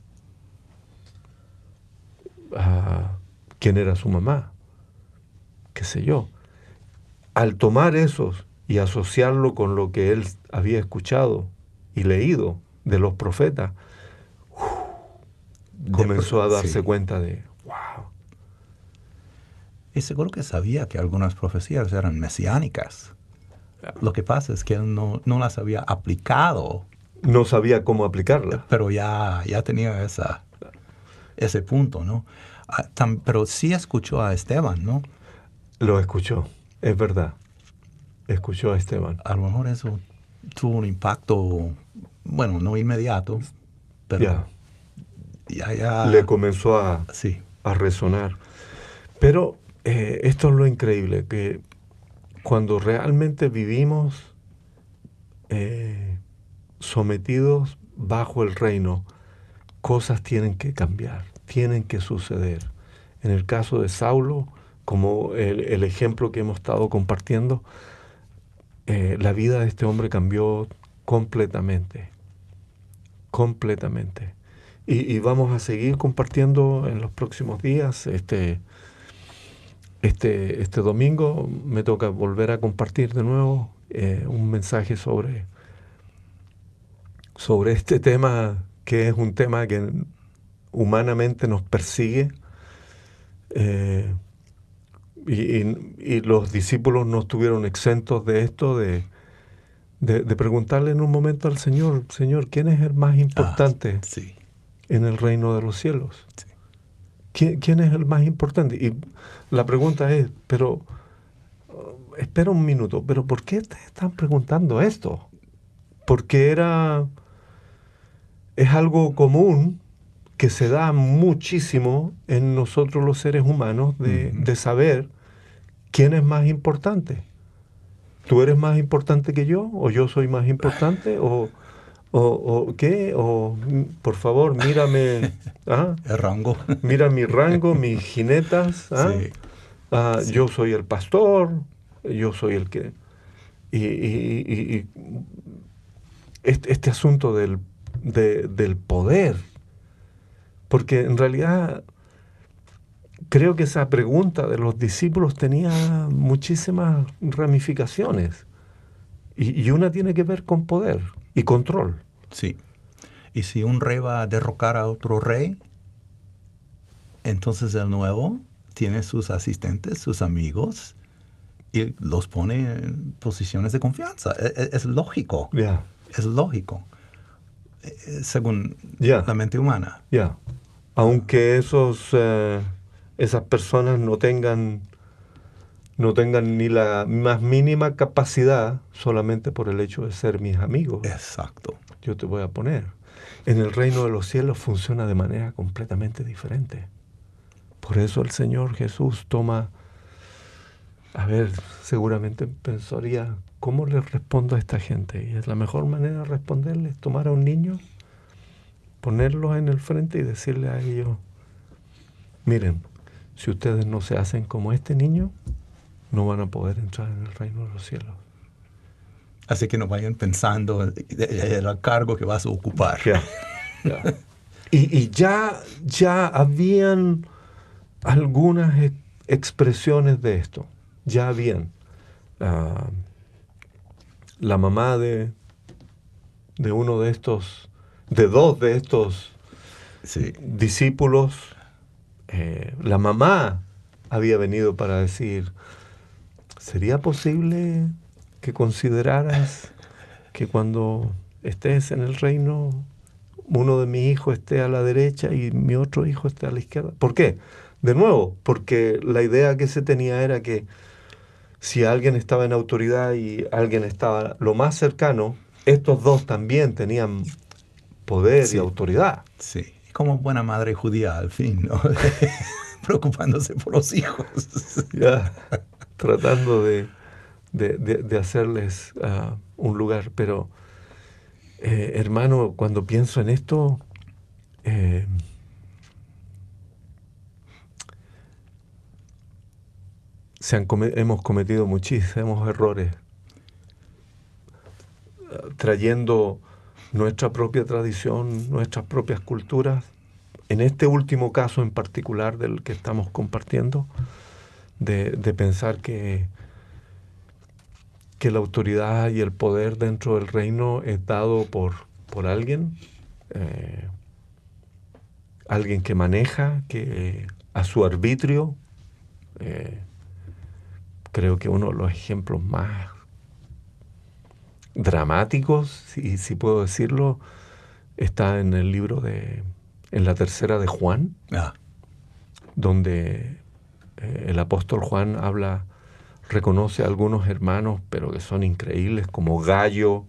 ¿Quién era su mamá? ¿Qué sé yo? Al tomar esos y asociarlo con lo que él había escuchado y leído de los profetas, comenzó a darse Sí. cuenta de, wow. Y seguro que sabía que algunas profecías eran mesiánicas. Lo que pasa es que él no las había aplicado, No sabía cómo aplicarla. pero ya tenía ese punto, ¿no? Pero sí escuchó a Esteban, ¿no? Lo escuchó, es verdad. Escuchó a Esteban. A lo mejor eso tuvo un impacto, bueno, no inmediato, pero ya. Le comenzó a Sí, resonar. Pero esto es lo increíble, que cuando realmente vivimos sometidos bajo el reino, cosas tienen que cambiar, tienen que suceder. En el caso de Saulo, como el ejemplo que hemos estado compartiendo, la vida de este hombre cambió completamente, completamente. Y vamos a seguir compartiendo en los próximos días. Este domingo me toca volver a compartir de nuevo un mensaje sobre este tema, que es un tema que humanamente nos persigue. Y los discípulos no estuvieron exentos de esto, de preguntarle en un momento al Señor, Señor, ¿quién es el más importante sí. en el reino de los cielos? Sí. ¿Quién es el más importante? Y la pregunta es, pero, espera un minuto, pero ¿por qué te están preguntando esto? Porque es algo común que se da muchísimo en nosotros los seres humanos de saber quién es más importante. ¿Tú eres más importante que yo? ¿O yo soy más importante? ¿O qué? ¿O por favor, mírame? El rango. Mira mi rango, mis jinetas. Sí. Sí. Yo soy el pastor, yo soy el que... Y este asunto del poder, porque en realidad creo que esa pregunta de los discípulos tenía muchísimas ramificaciones, y una tiene que ver con poder y control. Sí. Y si un rey va a derrocar a otro rey, entonces el nuevo tiene sus asistentes, sus amigos, y los pone en posiciones de confianza. Es lógico. Ya. Es lógico. Según Ya. la mente humana. Ya. Aunque esas personas no tengan ni la más mínima capacidad, solamente por el hecho de ser mis amigos. Exacto. Yo te voy a poner. En el reino de los cielos funciona de manera completamente diferente. Por eso el Señor Jesús toma... A ver, seguramente pensaría, ¿cómo le respondo a esta gente? Y es la mejor manera de responderle es tomar a un niño ponerlos en el frente y decirle a ellos, miren, si ustedes no se hacen como este niño, no van a poder entrar en el reino de los cielos. Así que no vayan pensando en el cargo que vas a ocupar. Ya, ya. Y ya habían algunas expresiones de esto. Ya habían. La mamá de uno de estos, de dos de estos Sí. discípulos, la mamá había venido para decir, ¿sería posible que consideraras que cuando estés en el reino, uno de mis hijos esté a la derecha y mi otro hijo esté a la izquierda? ¿Por qué? De nuevo, porque la idea que se tenía era que si alguien estaba en autoridad y alguien estaba lo más cercano, estos dos también tenían poder y Sí. autoridad. Sí. Como buena madre judía, al fin, ¿no? Preocupándose por los hijos. Ya, tratando de hacerles un lugar. Pero, hermano, cuando pienso en esto, hemos cometido muchísimos errores trayendo nuestra propia tradición, nuestras propias culturas. En este último caso en particular del que estamos compartiendo, de pensar que la autoridad y el poder dentro del reino es dado por alguien, alguien que maneja, que a su arbitrio. Creo que uno de los ejemplos más dramáticos, si puedo decirlo, está en el libro en la tercera de Juan, donde el apóstol Juan reconoce a algunos hermanos, pero que son increíbles, como Gallo,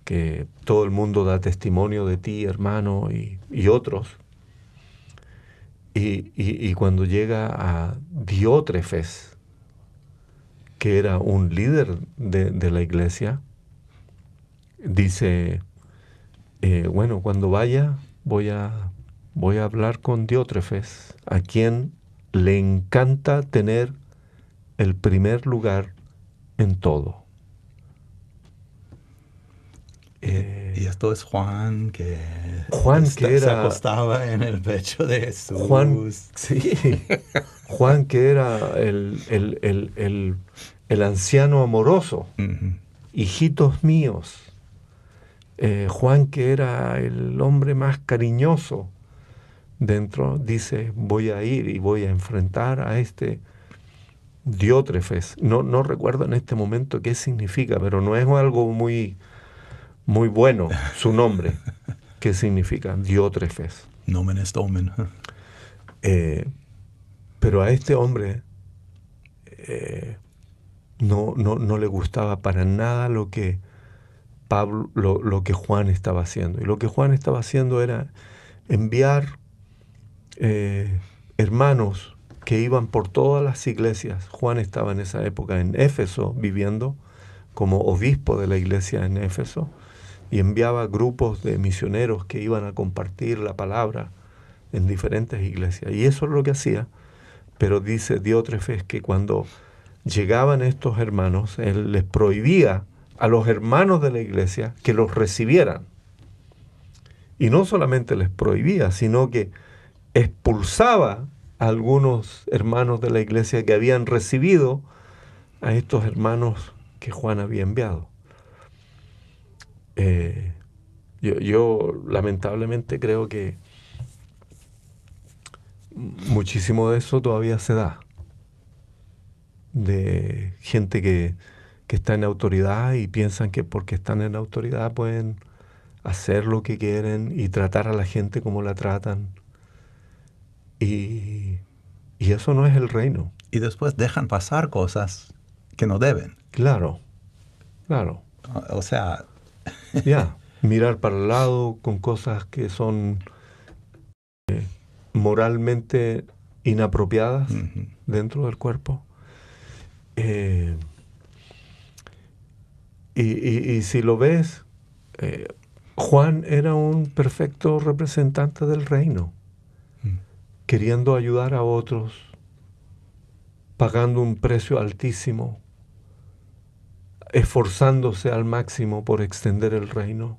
que todo el mundo da testimonio de ti, hermano, y otros. Y cuando llega a Diótrefes, que era un líder de la iglesia, dice, bueno, cuando vaya voy a hablar con Diótrefes, a quien le encanta tener el primer lugar en todo. Y esto es Juan que se acostaba en el pecho de Jesús. Juan que era el anciano amoroso. Uh-huh. Hijitos míos. Juan que era el hombre más cariñoso dentro, dice, voy a ir y voy a enfrentar a este Diótrefes. No recuerdo en este momento qué significa, pero no es algo muy bueno su nombre. ¿Qué significa? Diótrefes. Nomen est omen. Pero a este hombre no le gustaba para nada lo que Pablo, lo que Juan estaba haciendo. Y lo que Juan estaba haciendo era enviar hermanos que iban por todas las iglesias. Juan estaba en esa época en Éfeso viviendo como obispo de la iglesia en Éfeso, y enviaba grupos de misioneros que iban a compartir la palabra en diferentes iglesias. Y eso es lo que hacía. Pero dice Diótrefes que cuando llegaban estos hermanos, él les prohibía a los hermanos de la iglesia que los recibieran. Y no solamente les prohibía, sino que expulsaba a algunos hermanos de la iglesia que habían recibido a estos hermanos que Juan había enviado. Yo lamentablemente creo que muchísimo de eso todavía se da, de gente que está en autoridad y piensan que porque están en autoridad pueden hacer lo que quieren y tratar a la gente como la tratan. Y eso no es el reino. Y después dejan pasar cosas que no deben. Claro. O sea... mirar para el lado con cosas que son moralmente inapropiadas uh-huh. dentro del cuerpo. Y si lo ves, Juan era un perfecto representante del reino, queriendo ayudar a otros, pagando un precio altísimo, esforzándose al máximo por extender el reino.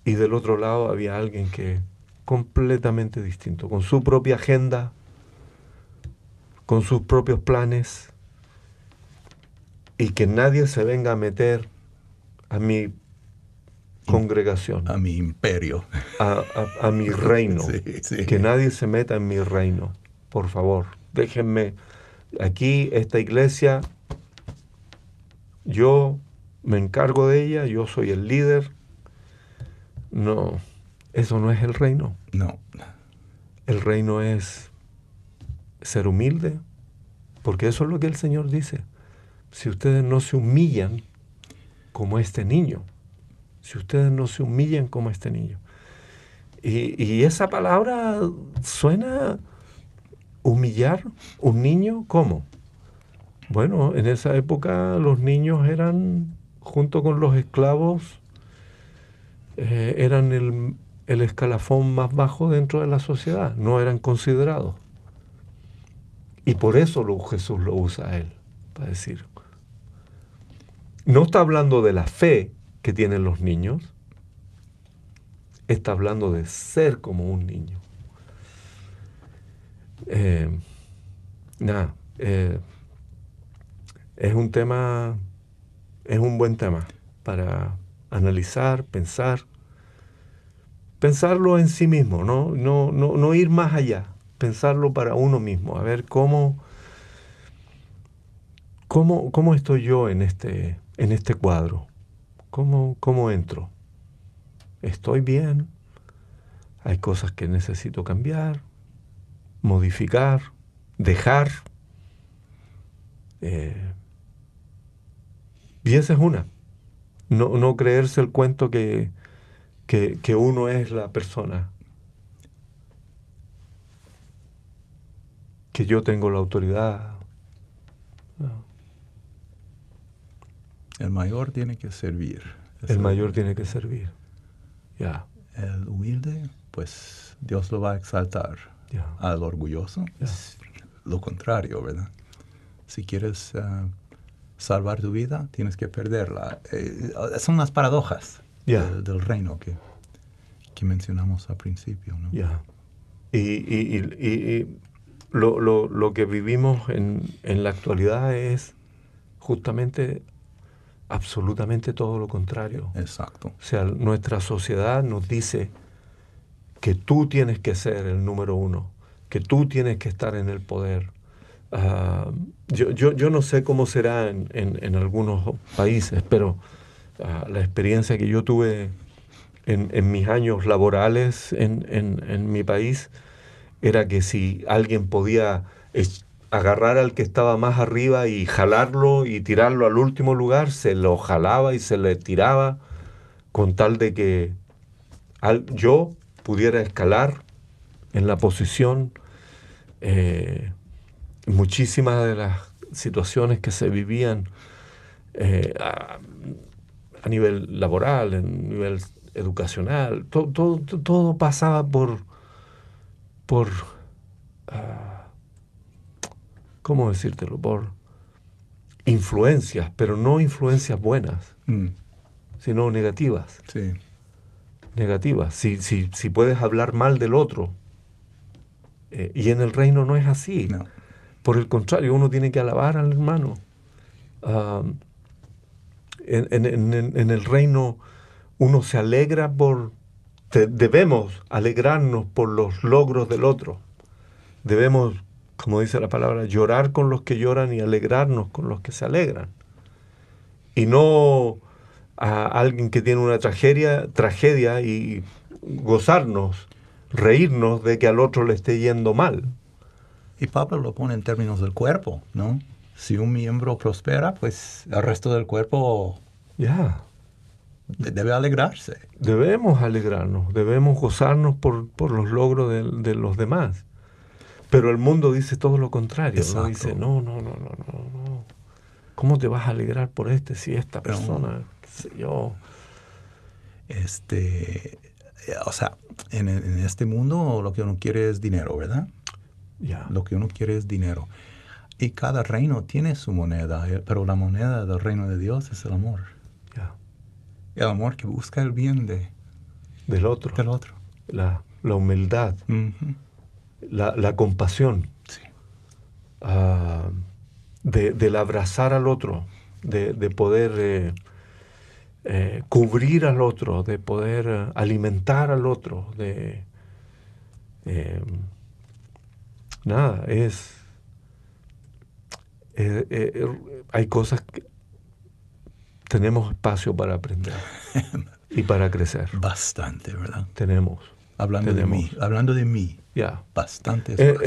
Y del otro lado había alguien que completamente distinto, con su propia agenda, con sus propios planes, y que nadie se venga a meter a mi congregación, a mi imperio, a mi reino. Sí. Que nadie se meta en mi reino, por favor. Déjenme aquí, esta iglesia, yo me encargo de ella, yo soy el líder. No, eso no es el reino. No. El reino es ser humilde, porque eso es lo que el Señor dice. Si ustedes no se humillan como este niño, si ustedes no se humillan como este niño. Y esa palabra suena humillar un niño, ¿cómo? Bueno, en esa época los niños eran, junto con los esclavos, eran el escalafón más bajo dentro de la sociedad, no eran considerados. Y por eso Jesús lo usa a él, para decir. No está hablando de la fe que tienen los niños, está hablando de ser como un niño. Es un tema, es un buen tema para analizar, pensarlo en sí mismo, no ir más allá, pensarlo para uno mismo, a ver cómo estoy yo en este cuadro, cómo entro. ¿Estoy bien? ¿Hay cosas que necesito cambiar, modificar, dejar? Y esa es una. No creerse el cuento que uno es la persona, que yo tengo la autoridad. No. El mayor tiene que servir. El mayor tiene que servir. Ya. El humilde, pues Dios lo va a exaltar. Al orgulloso, es lo contrario, ¿verdad? Si quieres salvar tu vida, tienes que perderla. Son las paradojas del reino que mencionamos al principio, ¿no? Y lo que vivimos en la actualidad es justamente absolutamente todo lo contrario. Exacto. O sea, nuestra sociedad nos dice que tú tienes que ser el número uno, que tú tienes que estar en el poder. Yo no sé cómo será en algunos países, pero la experiencia que yo tuve en mis años laborales en mi país era que si alguien podía agarrar al que estaba más arriba y jalarlo y tirarlo al último lugar, se lo jalaba y se le tiraba con tal de que yo pudiera escalar en la posición. Muchísimas de las situaciones que se vivían a nivel laboral, en nivel educacional, todo pasaba por ¿cómo decírtelo? Por influencias, pero no influencias buenas, sino negativas. Sí. Negativas. Si puedes hablar mal del otro, y en el reino no es así. No. Por el contrario, uno tiene que alabar al hermano. En el reino uno se alegra debemos alegrarnos por los logros del otro. Debemos, como dice la palabra, llorar con los que lloran y alegrarnos con los que se alegran. Y no a alguien que tiene una tragedia y gozarnos, reírnos de que al otro le esté yendo mal. Y Pablo lo pone en términos del cuerpo, ¿no? Si un miembro prospera, pues el resto del cuerpo debe alegrarse. Debemos alegrarnos, debemos gozarnos por los logros de los demás. Pero el mundo dice todo lo contrario. ¿No? Dice, no. ¿Cómo te vas a alegrar por si esta persona, qué sé yo? O sea, en este mundo lo que uno quiere es dinero, ¿verdad? Ya. Lo que uno quiere es dinero. Y cada reino tiene su moneda, pero la moneda del reino de Dios es el amor. Ya. El amor que busca el bien Del otro. del otro. La humildad. Ujú. La compasión. Sí. Del abrazar al otro. De poder cubrir al otro. De poder alimentar al otro. Nada, hay cosas que tenemos espacio para aprender y para crecer. Bastante, ¿verdad? Tenemos. Hablando de mí, Ya. bastante espacio.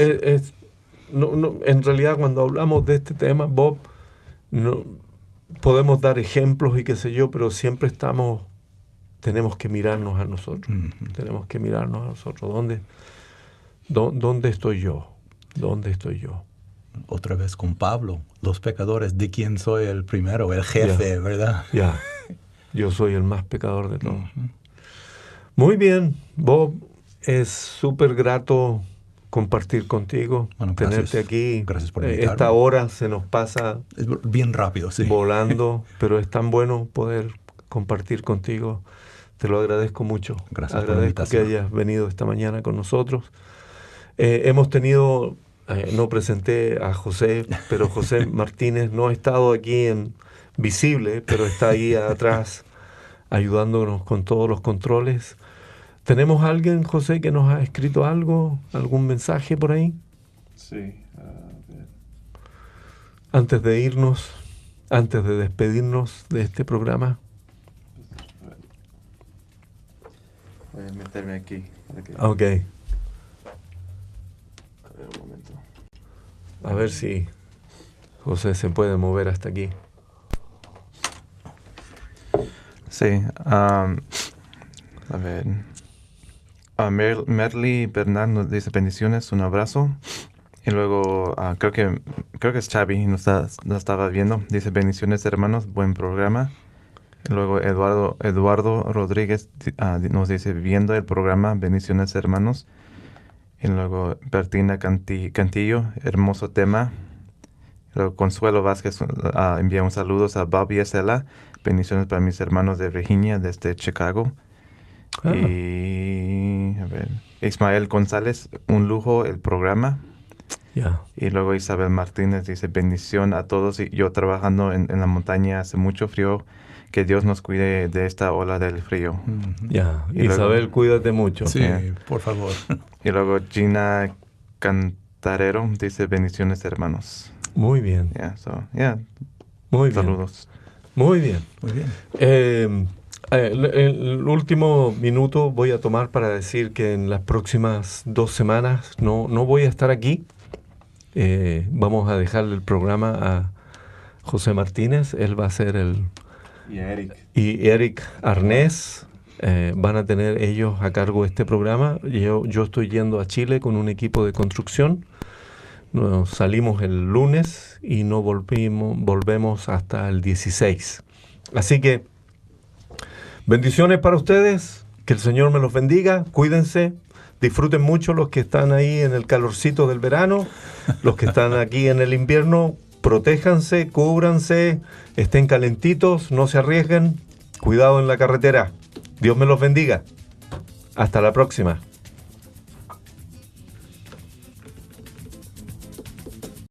En realidad, cuando hablamos de este tema, Bob, no, podemos dar ejemplos y qué sé yo, pero siempre tenemos que mirarnos a nosotros. Ujú. Tenemos que mirarnos a nosotros. ¿Dónde estoy yo? ¿Dónde estoy yo? Otra vez con Pablo, los pecadores, ¿de quién soy el primero? El jefe, ¿verdad? Ya, yo soy el más pecador de todos. Ujú. Muy bien, Bob, es súper grato compartir contigo, Bueno, tenerte gracias. aquí. Gracias por invitarme. Esta hora se nos pasa Es bien rápido, sí. volando, pero es tan bueno poder compartir contigo. Te lo agradezco mucho. Gracias por la Agradezco que invitación. hayas venido esta mañana con nosotros. Hemos tenido, no presenté a José, pero José Martínez no ha estado aquí en visible, pero está ahí atrás ayudándonos con todos los controles. ¿Tenemos alguien, José, que nos ha escrito algo? ¿Algún mensaje por ahí? Sí, a ver. Antes de irnos, antes de despedirnos de este programa. Voy a meterme aquí. Para que... Ok, A ver, un momento. a ver si José se puede mover hasta aquí. Sí, a ver. Merly Bernard nos dice bendiciones, un abrazo. Y luego creo que es Xavi, nos estaba viendo. Dice bendiciones hermanos, buen programa. Y luego Eduardo Rodríguez nos dice viendo el programa, bendiciones hermanos. Y luego Bertina Cantillo, hermoso tema. Y luego Consuelo Vázquez enviamos saludos a Bob y Estela. Bendiciones para mis hermanos de Virginia, desde Chicago. Ah. Y a ver, Ismael González, un lujo el programa. Ya. Y luego Isabel Martínez dice bendición a todos. Y yo trabajando en la montaña, hace mucho frío. Que Dios nos cuide de esta ola del frío. Ujú. Ya. Y luego- Isabel, cuídate mucho. Sí, por favor. Y luego Gina Cantarero dice bendiciones hermanos. Muy bien. Saludos. Muy bien. Muy bien. Muy bien. El último minuto voy a tomar para decir que en las próximas 2 semanas no voy a estar aquí. Vamos a dejarle el programa a José Martínez. Él va a ser Y a Eric. y Eric Arnés. Van a tener ellos a cargo este programa. Yo estoy yendo a Chile con un equipo de construcción. Nos salimos el lunes y no volvemos hasta el 16. Así que bendiciones para ustedes, que el Señor me los bendiga, cuídense, disfruten mucho los que están ahí en el calorcito del verano, los que están aquí en el invierno, protéjanse, cúbranse, estén calentitos, no se arriesguen, cuidado en la carretera. Dios me los bendiga. Hasta la próxima.